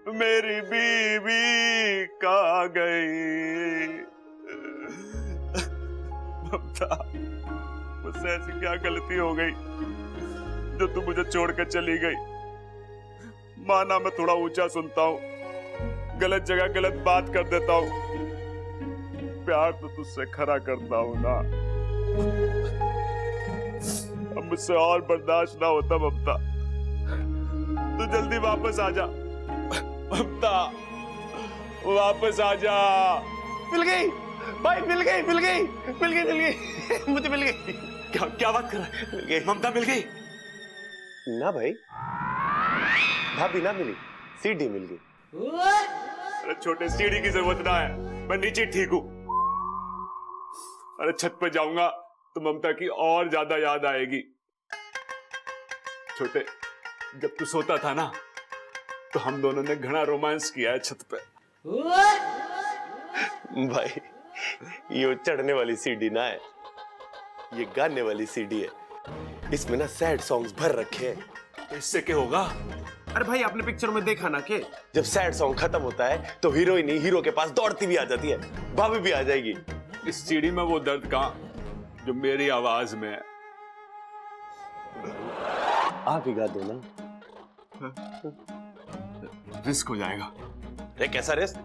मेरी बीवी कहाँ गई? ममता, मुझसे ऐसी क्या गलती हो गई जो तू मुझे छोड़कर चली गई? माना मैं थोड़ा ऊंचा सुनता हूँ, गलत जगह गलत बात कर देता हूँ, प्यार तो तुझसे खरा करता हूँ ना। अब मुझसे और बर्दाश्त ना होता ममता, तू जल्दी वापस आ जा। ममता वापस आ जा। मिल गई भाई, मिल गई मिल गई मिल गई मिल गई मुझे मिल गई। क्या बात कर रहा है? ममता मिल गई? ना भाई, भाभी ना मिली, सीढ़ी मिल गई। अरे छोटे, सीढ़ी की जरूरत ना है, मैं नीचे ठीक हूँ। अरे छत पे जाऊंगा तो ममता की और ज्यादा याद आएगी। छोटे, जब तू सोता था ना तो हम दोनों ने घना रोमांस किया है छत पे। भाई ये चढ़ने वाली सीढ़ी ना है, ये गाने वाली सीढ़ी है। इसमें ना सैड सॉन्ग्स भर रखे हैं। तो इससे क्या होगा? अरे भाई आपने पिक्चर में देखा ना कि जब सैड सॉन्ग खत्म होता है तो हीरोइन हीरो के पास दौड़ती भी आ जाती है, भाभी भी आ जाएगी। इस सीढ़ी में वो दर्द कहां जो मेरी आवाज में है? आप ही गा दो ना। रिस्क हो जाएगा। अरे कैसा रिस्क?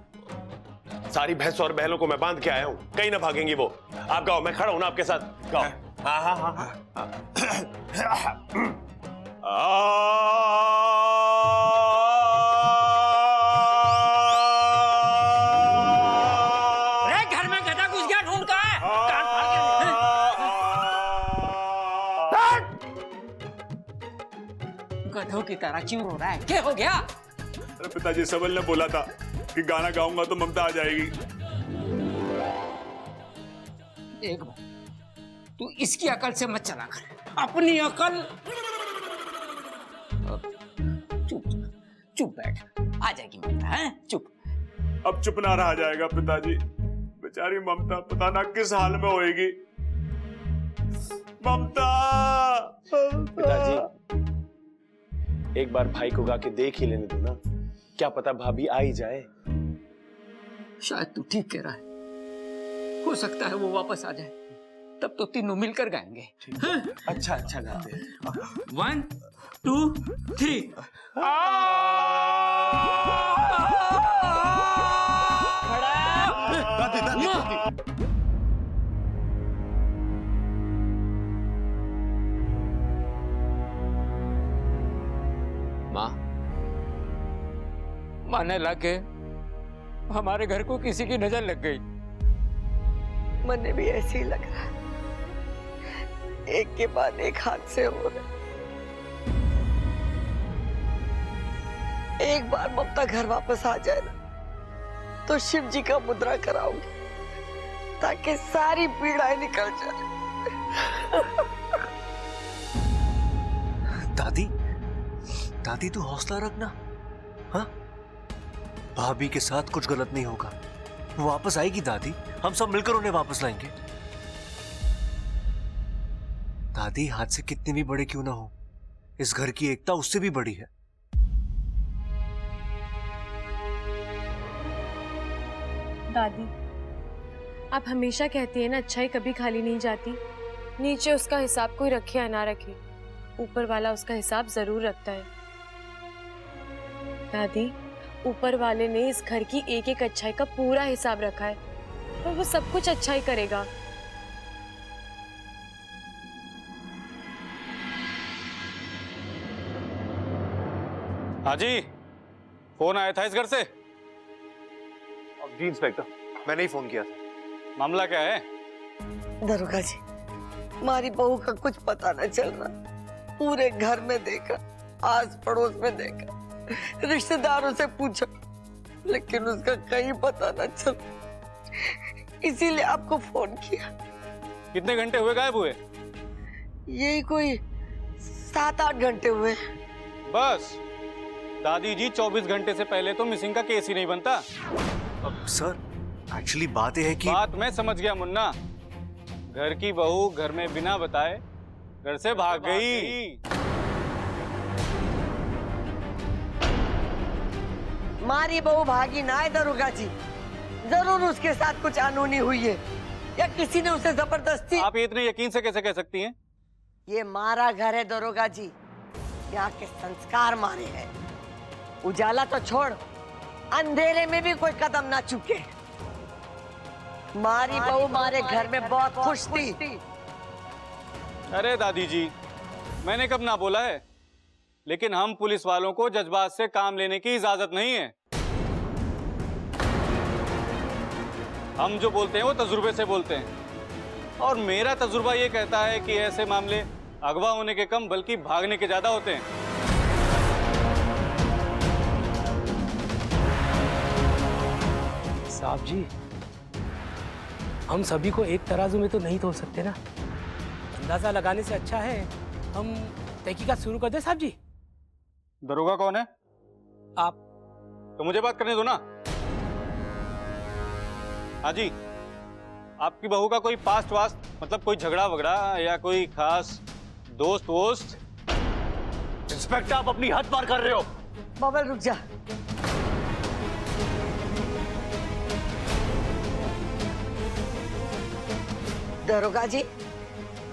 सारी भैंस और बैलों को मैं बांध के आया हूं, कहीं ना भागेंगी वो। आप गाओ, मैं खड़ा हूं ना आपके साथ, गाओ। हाँ हाँ हाँ हाँ। अरे घर में गधा घुस गया, ढूंढ कहाँ है? कान फाड़ के गधों की तरह क्यों रो रहा है? क्या हो गया? अरे पिताजी, सबल ने बोला था कि गाना गाऊंगा तो ममता आ जाएगी। एक बार तू इसकी अकल से मत चला कर, अपनी अकल। चुप चुप बैठ, आ जाएगी ममता। है चुप। अब चुप ना रहा जाएगा पिताजी, बेचारी ममता पता ना किस हाल में होएगी। ममता। पिताजी एक बार भाई को गा के देख ही लेने दो ना, क्या पता भाभी आ ही जाए। शायद तू ठीक कह रहा है, हो सकता है वो वापस आ जाए, तब तो तीनों मिलकर गाएंगे। अच्छा अच्छा गाते हैं। 1 2 3। माँ, माने लगे हमारे घर को किसी की नजर लग गई। मुझे भी ऐसे ही लग रहा है, एक के बाद एक हादसे हो रहे। एक बार ममता घर वापस आ जाए ना तो शिव जी का मुद्रा कराऊंगी ताकि सारी पीड़ाएं निकल जाए। दादी, दादी तू हौसला रखना। हाँ, भाभी के साथ कुछ गलत नहीं होगा, वो वापस आएगी दादी, हम सब मिलकर उन्हें वापस लाएंगे। दादी हादसे कितने भी बड़े क्यों ना हो, इस घर की एकता उससे भी बड़ी है। दादी, आप हमेशा कहती है ना, अच्छाई कभी खाली नहीं जाती। नीचे उसका हिसाब कोई रखे या ना रखे, ऊपर वाला उसका हिसाब जरूर रखता है। दादी, ऊपर वाले ने इस घर की एक एक अच्छाई का पूरा हिसाब रखा है और वो सब कुछ अच्छा ही करेगा। हाँ जी, फोन आया था इस घर से। जी इंस्पेक्टर, मैंने ही फोन किया था। मामला क्या है? दरोगा जी, हमारी बहू का कुछ पता न चल रहा। पूरे घर में देखा, आस पड़ोस में देखा, रिश्तेदारों से पूछा, लेकिन उसका कहीं पता न चल। इसीलिए आपको फोन किया। कितने घंटे हुए गायब हुए? यही कोई 7-8 घंटे हुए। बस दादी जी, 24 घंटे से पहले तो मिसिंग का केस ही नहीं बनता। अब सर, एक्चुअली बात यह है कि बात मैं समझ गया मुन्ना। घर की बहू घर में बिना बताए घर से भाग गई। मारी बहू भागी ना है दरोगा जी। जरूर उसके साथ कुछ अनहोनी हुई है या किसी ने उसे जबरदस्ती। आप ये इतने यकीन से कैसे कह सकती हैं? ये मारा घर है दरोगा जी, यहाँ के संस्कार मारे हैं। उजाला तो छोड़, अंधेरे में भी कोई कदम ना चुके। मारी बहू मारे घर में बहुत खुश थी। अरे दादी जी, मैंने कब ना बोला है, लेकिन हम पुलिस वालों को जज्बात से काम लेने की इजाजत नहीं है। हम जो बोलते हैं वो तजुर्बे से बोलते हैं, और मेरा तजुर्बा ये कहता है कि ऐसे मामले अगवा होने के कम बल्कि भागने के ज्यादा होते हैं। साहब जी, हम सभी को एक तराजू में तो नहीं तोल सकते ना। अंदाजा लगाने से अच्छा है हम तहकीकात शुरू कर दें साहब जी। दरोगा कौन है? आप। तो मुझे बात करने दो ना। हाँ जी, आपकी बहू का कोई पास्ट वास्ट, मतलब कोई झगड़ा वगड़ा या कोई खास दोस्त वोस्त? इंस्पेक्टर, आप अपनी हद पार कर रहे हो। बबल रुक जा। दरोगा जी,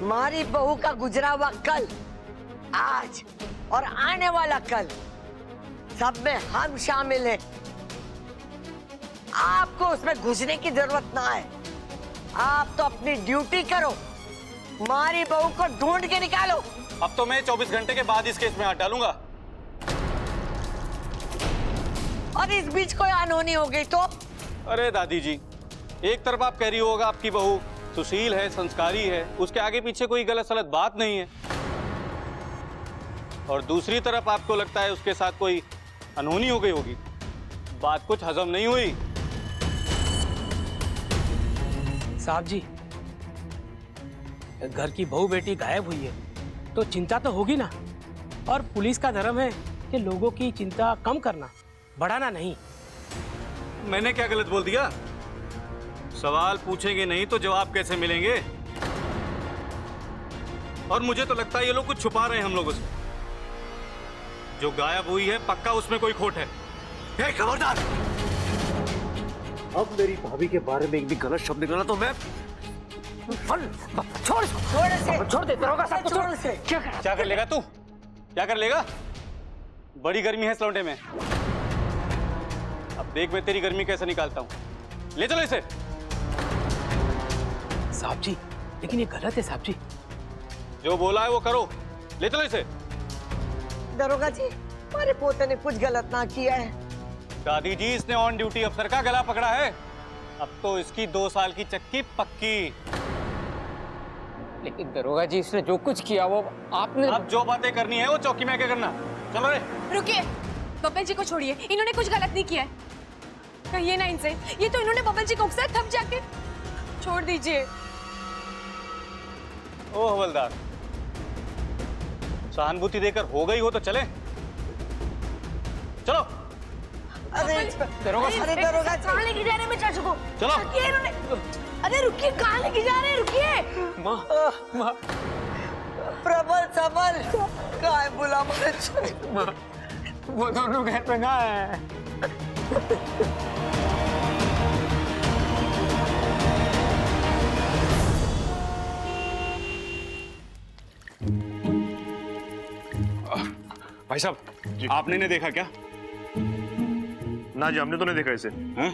मारी बहू का गुजरा हुआ कल, आज और आने वाला कल, सब में हम शामिल हैं। आपको उसमें घुसने की जरूरत ना है। आप तो अपनी ड्यूटी करो, मारी बहू को ढूंढ के निकालो। अब तो मैं 24 घंटे के बाद इस केस में हाथ डालूंगा। और इस बीच कोई अनहोनी हो गई तो? अरे दादी जी, एक तरफ आप कह रही होगा आपकी बहू सुशील है, संस्कारी है, उसके आगे पीछे कोई गलत सलत बात नहीं है, और दूसरी तरफ आपको लगता है उसके साथ कोई अनहोनी हो गई होगी। बात कुछ हजम नहीं हुई। साहब जी, घर की बहू बेटी गायब हुई है तो चिंता तो होगी ना, और पुलिस का धर्म है कि लोगों की चिंता कम करना, बढ़ाना नहीं। मैंने क्या गलत बोल दिया? सवाल पूछेंगे नहीं तो जवाब कैसे मिलेंगे? और मुझे तो लगता है ये लोग कुछ छुपा रहे हैं हम लोगों से। जो गायब हुई है पक्का उसमें कोई खोट है। ए, खबरदार! अब मेरी भाभी के बारे में एक भी गलत शब्द निकला तो मैं छोड़ दे दरोगा साहब, छोड़ से। क्या कर लेगा तू? क्या कर लेगा? बड़ी गर्मी है इस लौंडे में। अब देख मैं तेरी गर्मी कैसे निकालता हूं। ले चलो इसे। साहब जी, लेकिन ये गलत है साहब जी। जो बोला है वो करो। ले चलो इसे। दरोगा जी, हमारे पोते ने कुछ गलत ना किया है। दादी जी, इसने ऑन ड्यूटी अफसर का गला पकड़ा है। अब तो इसकी 2 साल की चक्की पक्की। लेकिन दरोगा जी, इसने जो कुछ किया वो आपने। अब जो बातें करनी है वो चौकी में आके करना। चलो रे। रुकिए, बब्बल जी को छोड़िए, इन्होंने कुछ गलत नहीं किया है। कहिए ना इनसे, ये तो इन्होंने बब्बल जी को उकसाया, थक जाके। छोड़ दीजिए। ओ हवलदार, सहानुभूति देकर हो गई हो तो चले। चलो। अरे दरोगा जी, कहाँ लेके जा रहे हैं चाचू को? चलो। रुकिए इन्होंने। अरे रुकिए, कहाँ लेके जा रहे हैं? रुकिए। माँ, प्रबल सबल काय बुला मुझे। वो दोनों घर पे ना है। भाई साहब, आपने नहीं देखा क्या? ना जी, हमने तो नहीं देखा इसे। हाँ?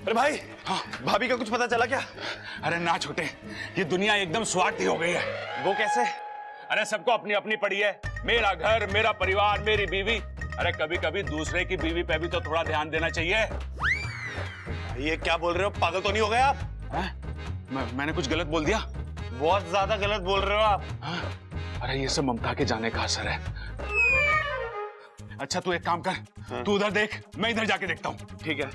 अरे भाई, भाभी का कुछ पता चला क्या? अरे ना छोटे, ये दुनिया एकदम स्वार्थी हो गई है। वो कैसे? अरे सबको अपनी अपनी पड़ी है। मेरा घर, मेरा परिवार, मेरी बीवी। अरे कभी कभी दूसरे की बीवी पे भी तो थोड़ा ध्यान देना चाहिए। ये क्या बोल रहे हो? पागल तो नहीं हो गए आप? मैंने कुछ गलत बोल दिया? बहुत ज्यादा गलत बोल रहे हो आप। अरे ये सब ममता के जाने का असर है। अच्छा तू एक काम कर, तू उधर देख, मैं इधर जाके देखता हूँ। ठीक है।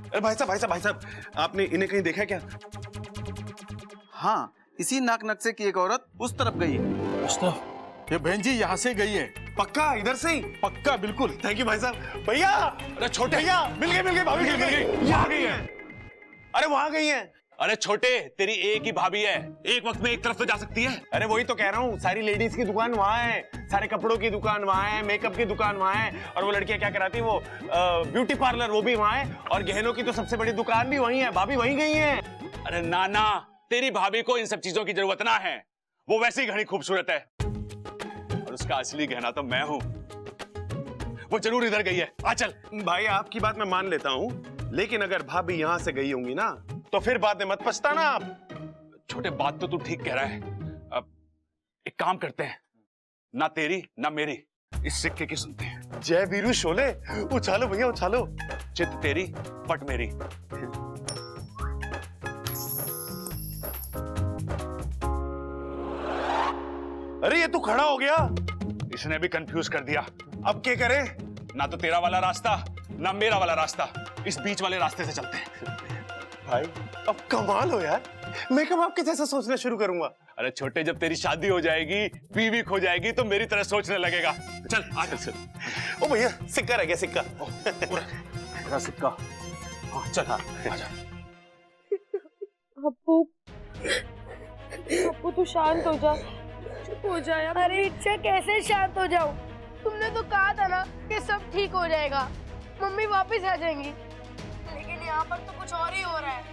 अरे भाई साहब, आपने इन्हें कहीं देखा क्या? हाँ, इसी नाक नक्शे की एक औरत उस तरफ गई है। ये बहन जी यहाँ से गई है। पक्का इधर से ही? पक्का, बिल्कुल। थैंक यू भाई साहब। भैया, अरे छोटे भैया, मिल गई भाभी, मिल गई। यहाँ गई है। अरे वहां गई है। अरे छोटे, तेरी एक ही भाभी है, एक वक्त में एक तरफ तो जा सकती है। अरे वही तो कह रहा हूँ, सारी लेडीज की दुकान वहाँ है, सारे कपड़ों की दुकान वहाँ है, मेकअप की दुकान वहाँ है, और वो लड़कियां क्या कराती है, वो ब्यूटी पार्लर वो भी वहाँ है, और गहनों की तो सबसे बड़ी दुकान भी वहीं है। भाभी वहीं गई है। अरे नाना, तेरी भाभी को इन सब चीजों की जरूरत ना है, वो वैसे ही घनी खूबसूरत है, और उसका असली गहना तो मैं हूँ। वो जरूर इधर गई है। आ चल। भाई आपकी बात मैं मान लेता हूँ, लेकिन अगर भाभी यहाँ से गई होंगी ना, तो फिर बाद में मत पछताना आप। छोटे, बात तो तू ठीक कह रहा है। अब एक काम करते हैं, ना तेरी ना मेरी, इस सिक्के की सुनते हैं। जय वीरू शोले, उछालो भैया उछालो। चित तेरी पट मेरी। अरे ये तू खड़ा हो गया, इसने भी कंफ्यूज कर दिया। अब क्या करें? ना तो तेरा वाला रास्ता ना मेरा वाला रास्ता, इस बीच वाले रास्ते से चलते हैं। भाई अब कमाल हो यार, मैं कब आपके जैसा सोचना शुरू करूंगा। अरे छोटे, जब तेरी शादी हो जाएगी, बीवी खो जाएगी, तो मेरी तरह सोचने लगेगा। चल आ चल। ओ भैया सिक्का रह गया, सिक्का। पूरा सिक्का। हाँ चल, हाँ आजा। अप्पू, अप्पू तू शांत हो जा, चुप हो जा यार। अरे इच्छा, कैसे शांत हो जाऊं? तुमने तो कहा था ना कि सब ठीक हो जाएगा, मम्मी वापस आ जाएंगी, लेकिन यहाँ पर तो कुछ और ही हो रहा है।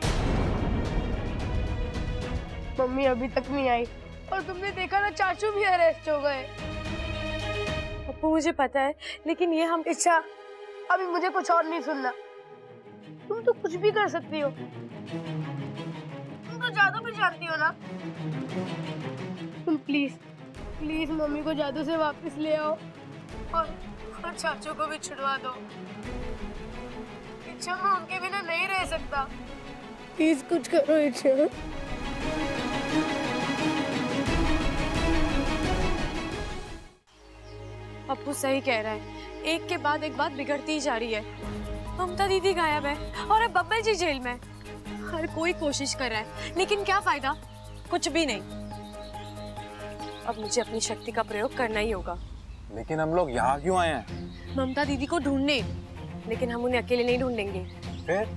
मम्मी अभी तक नहीं आई, और तुमने देखा ना चाचू भी अरेस्ट हो गए। अप्पू मुझे पता है, लेकिन ये हम इच्छा, अभी मुझे कुछ और नहीं सुनना। तुम तो कुछ भी कर सकती हो, तुम तो जादू भी जानती हो ना। तुम प्लीज प्लीज मम्मी को जादू से वापस ले आओ, और चाचू को भी छुड़वा दो। इच्छा, मैं उनके बिना नहीं रह सकता, प्लीज कुछ करो इच्छा। अप्पू सही कह रहा है, एक के बाद एक बात बिगड़ती ही जा रही है। ममता दीदी गायब है और अब बब्बल जी जेल में। हर कोई कोशिश कर रहा है, लेकिन क्या फायदा? कुछ भी नहीं। अब मुझे अपनी शक्ति का प्रयोग करना ही होगा। लेकिन हम लोग यहाँ क्यों आए हैं? ममता दीदी को ढूंढने, लेकिन हम उन्हें अकेले नहीं ढूंढेंगे। फिर?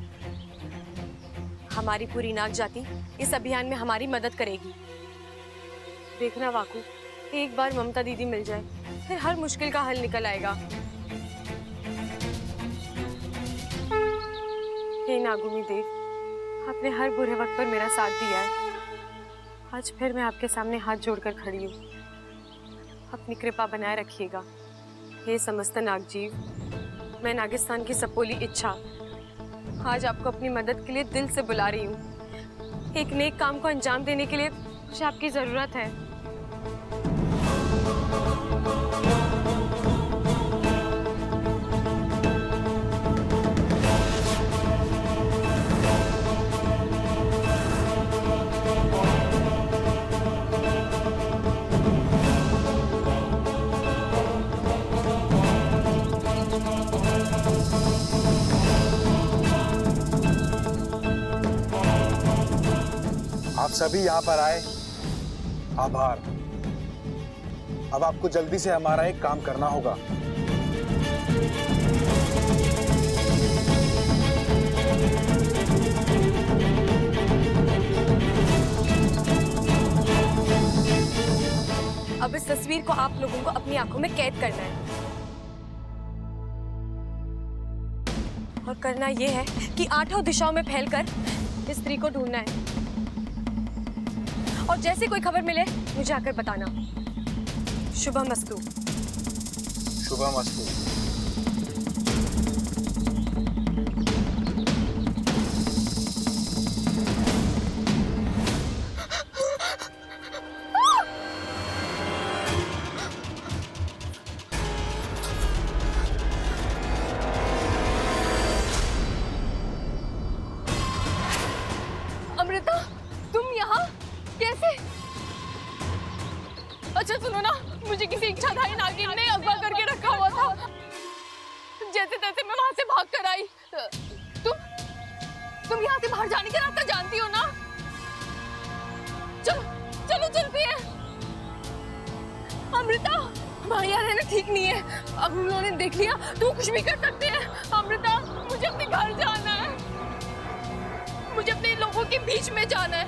हमारी पूरी नाग जाति इस अभियान में हमारी मदद करेगी। देखना वाकू, एक बार ममता दीदी मिल जाए, फिर हर मुश्किल का हल निकल आएगा। हे नागुमी देव, आपने हर बुरे वक्त पर मेरा साथ दिया है। आज फिर मैं आपके सामने हाथ जोड़कर खड़ी हूँ। अपनी कृपा बनाए रखिएगा। हे समस्त नागजीव, मैं नागिस्तान की सपोली इच्छा आज आपको अपनी मदद के लिए दिल से बुला रही हूँ। एक नेक काम को अंजाम देने के लिए मुझे आपकी जरूरत है। आप सभी यहाँ पर आए, आभार। अब आपको जल्दी से हमारा एक काम करना होगा। अब इस तस्वीर को आप लोगों को अपनी आंखों में कैद करना है, और करना यह है कि 8 दिशाओं में फैलकर इस स्त्री को ढूंढना है, और जैसे कोई खबर मिले मुझे आकर बताना। शुभमस्तु। शुभमस्तु। अमृता, तुम यहाँ कैसे? अच्छा सुनो ना, मुझे किसी इच्छाधारी नागिन ने अगवा करके रखा हुआ था। जैसे तैसे मैं वहां से भाग कर आई। तुम यहाँ से बाहर जाने का रास्ता जानती हो ना? चलो चलो चलती है। अमृता, भाई यहाँ रहना ठीक नहीं है। अब उन्होंने देख लिया तो कुछ भी कर सकते हैं। अमृता, मुझे अपने घर जाना है। मुझे अपने लोगों के बीच में जाना है।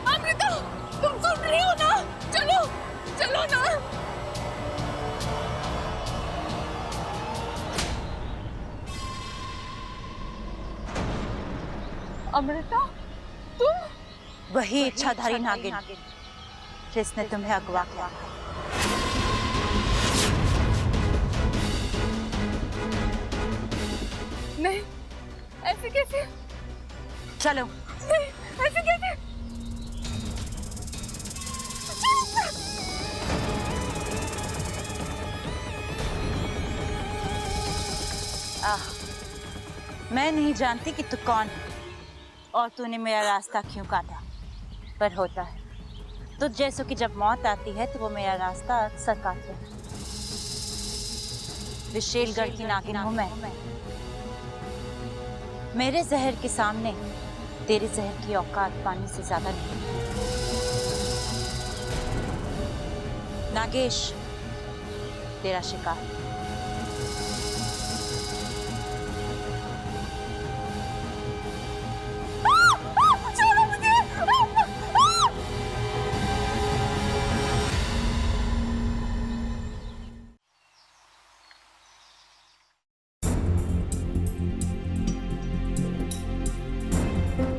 अमृता, तुम सुन रही हो ना? चलो चलो ना। अमृता, तुम? वही इच्छाधारी नागिन जिसने तुम्हें अगवा किया। नहीं, ऐसे कैसे? चलो। नहीं, ऐसे कैसे? मैं नहीं जानती कि तू कौन है और तूने मेरा रास्ता क्यों काटा, पर होता है तुझ जैसों की जब मौत आती है तो वो मेरा रास्ता अक्सर काटते हैं। विशेलगढ़ की नागिन हूं मैं। मेरे जहर के सामने तेरे जहर की औकात पानी से ज्यादा नहीं। नागेश तेरा शिकार।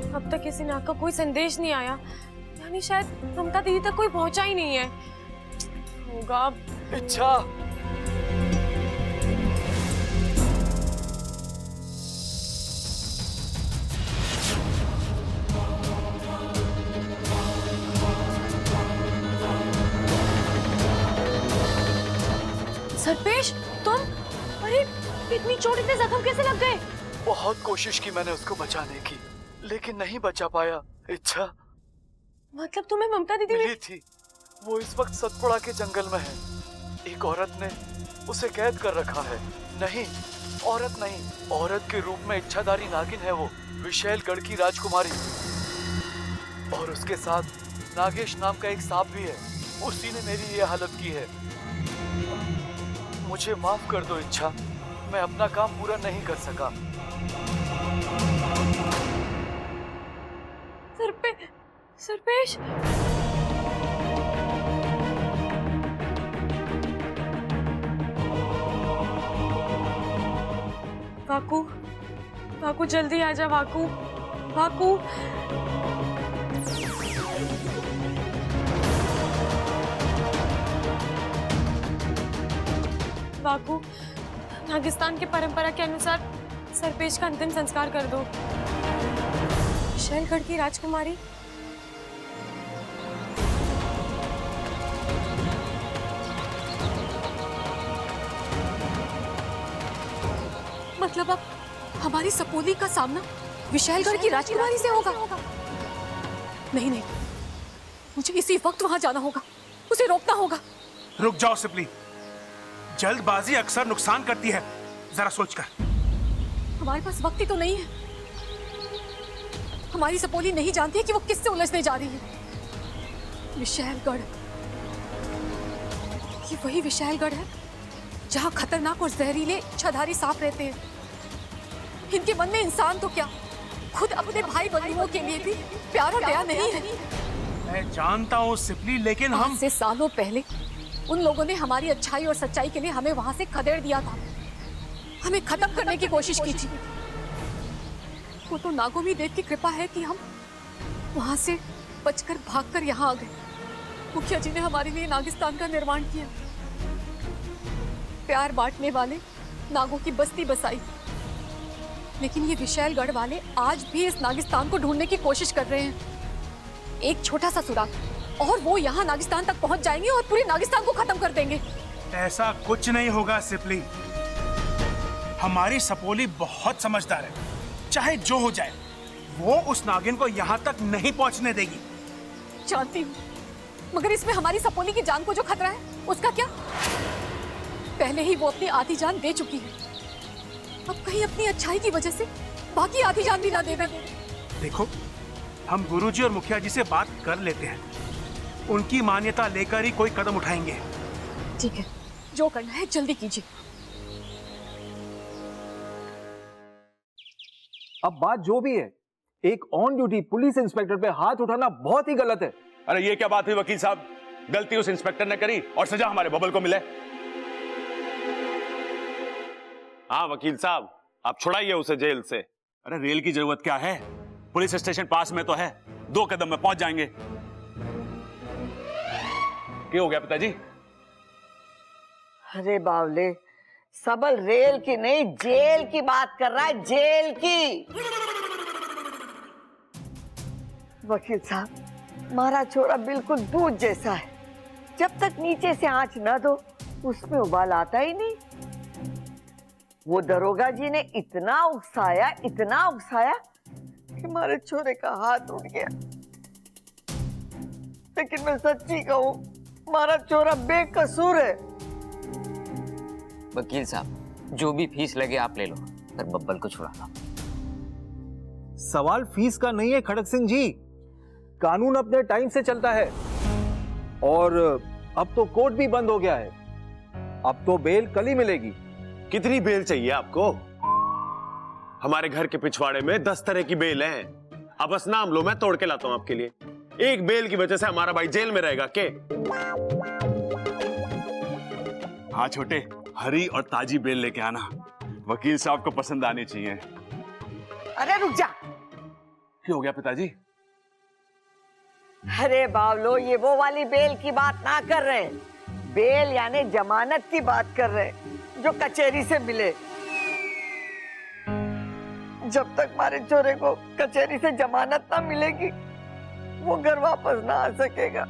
अब तक किसी नाग का कोई संदेश नहीं आया, यानी शायद ममता दीदी तक कोई पहुंचा ही नहीं है। होगा इच्छा। सर्पेश, तुम? अरे इतनी चोट, इतने जख्म कैसे लग गए? बहुत कोशिश की मैंने उसको बचाने की, लेकिन नहीं बचा पाया। इच्छा, मतलब तुम्हें ममता दीदी मिली थी। वो इस वक्त सतपुड़ा के जंगल में है। एक औरत ने उसे कैद कर रखा है। नहीं, औरत नहीं, औरत के रूप में इच्छाधारी नागिन है वो, विशेलगढ़ की राजकुमारी। और उसके साथ नागेश नाम का एक सांप भी है। उसी ने मेरी ये हालत की है। मुझे माफ कर दो इच्छा, मैं अपना काम पूरा नहीं कर सका। सर्पेश, वाकू, वाकू जल्दी आजा वाकू, वाकू। वाकू, नागिस्तान के परंपरा के अनुसार सर्पेश का अंतिम संस्कार कर दो। विशेलगढ़ की राजकुमारी। मतलब अब हमारी सपोली का सामना विशेलगढ़ की राजकुमारी से होगा? नहीं नहीं, मुझे इसी वक्त वहां जाना होगा, उसे रोकना होगा। रुक जाओ सिपली, जल्दबाजी अक्सर नुकसान करती है, जरा सोचकर। हमारे पास वक्त ही तो नहीं है। हमारी सपोली नहीं जानती है कि वो किससे उलझने जा रही है। विशेलगढ़, ये वही विशेलगढ़ है जहां खतरनाक और जहरीले इच्छाधारी सांप रहते हैं। इनके मन में इंसान तो क्या, खुद अपने भाई बंधुओं के लिए भी प्यार और दया नहीं है। मैं जानता हूँ सिपली, लेकिन हम से सालों पहले उन लोगों ने हमारी अच्छाई और सच्चाई के लिए हमें वहां से खदेड़ दिया था, हमें खत्म करने की कोशिश की थी। वो तो नागोमी देव की कृपा है कि हम वहां से बचकर भागकर यहाँ आ गए। मुखिया जी ने हमारे लिए नागिस्तान का निर्माण किया, प्यार बांटने वाले नागों की बस्ती बसाई। लेकिन ये विशेलगढ़ वाले आज भी इस नागिस्तान को ढूंढने की कोशिश कर रहे हैं। एक छोटा सा सुराग और वो यहाँ नागिस्तान तक पहुंच जाएंगे और पूरे नागिस्तान को खत्म कर देंगे। ऐसा कुछ नहीं होगा सिपली, हमारी सपोली बहुत समझदार है। चाहे जो हो जाए, वो उस नागिन को यहाँ तक नहीं पहुँचने देगी। जानती हूँ, मगर इसमें हमारी सपोली की जान को जो खतरा है, उसका क्या? पहले ही वो अपनी आधी जान दे चुकी है, अब कहीं अपनी अच्छाई की वजह से बाकी आधी जान भी ना दे दे। देखो, हम गुरुजी और मुखिया जी से बात कर लेते हैं, उनकी मान्यता लेकर ही कोई कदम उठाएंगे। ठीक है, जो करना है जल्दी कीजिए। अब बात जो भी है, एक ऑन ड्यूटी पुलिस इंस्पेक्टर पे हाथ उठाना बहुत ही गलत है। अरे ये क्या बात हुई वकील साहब? गलती उस इंस्पेक्टर ने करी और सजा हमारे बबल को मिले। हाँ वकील साहब, आप छुड़ाइए उसे जेल से। अरे रेल की जरूरत क्या है, पुलिस स्टेशन पास में तो है, 2 कदम में पहुंच जाएंगे। क्या हो गया पिताजी? अरे बावले, सबल रेल की नहीं जेल की बात कर रहा है, जेल की। वकील साहब, हमारा छोरा बिल्कुल दूध जैसा है, जब तक नीचे से आंच न दो उसमें उबाल आता ही नहीं। वो दरोगा जी ने इतना उकसाया कि हमारे छोरे का हाथ उठ गया। लेकिन मैं सच्ची कहूं, हमारा छोरा बेकसूर है। वकील साहब, जो भी फीस लगे आप ले लो, पर बब्बल को छुड़ा लो। सवाल फीस का नहीं है खड़क सिंह जी, कानून अपने टाइम से चलता है और अब तो कोर्ट भी बंद हो गया है। अब तो बेल कल ही मिलेगी। कितनी बेल चाहिए आपको? हमारे घर के पिछवाड़े में 10 तरह की बेल है। अब बस नाम लो, मैं तोड़ के लाता हूं आपके लिए। एक बेल की वजह से हमारा भाई जेल में रहेगा के? हाँ छोटे, हरी और ताजी बेल लेके आना, वकील साहब को पसंद आनी चाहिए। अरे रुक जा। क्या हो गया पिताजी? अरे बावलो, ये वो वाली बेल की बात ना कर रहे हैं, बेल यानी जमानत की बात कर रहे हैं, जो कचहरी से मिले। जब तक हमारे छोरे को कचहरी से जमानत ना मिलेगी, वो घर वापस ना आ सकेगा।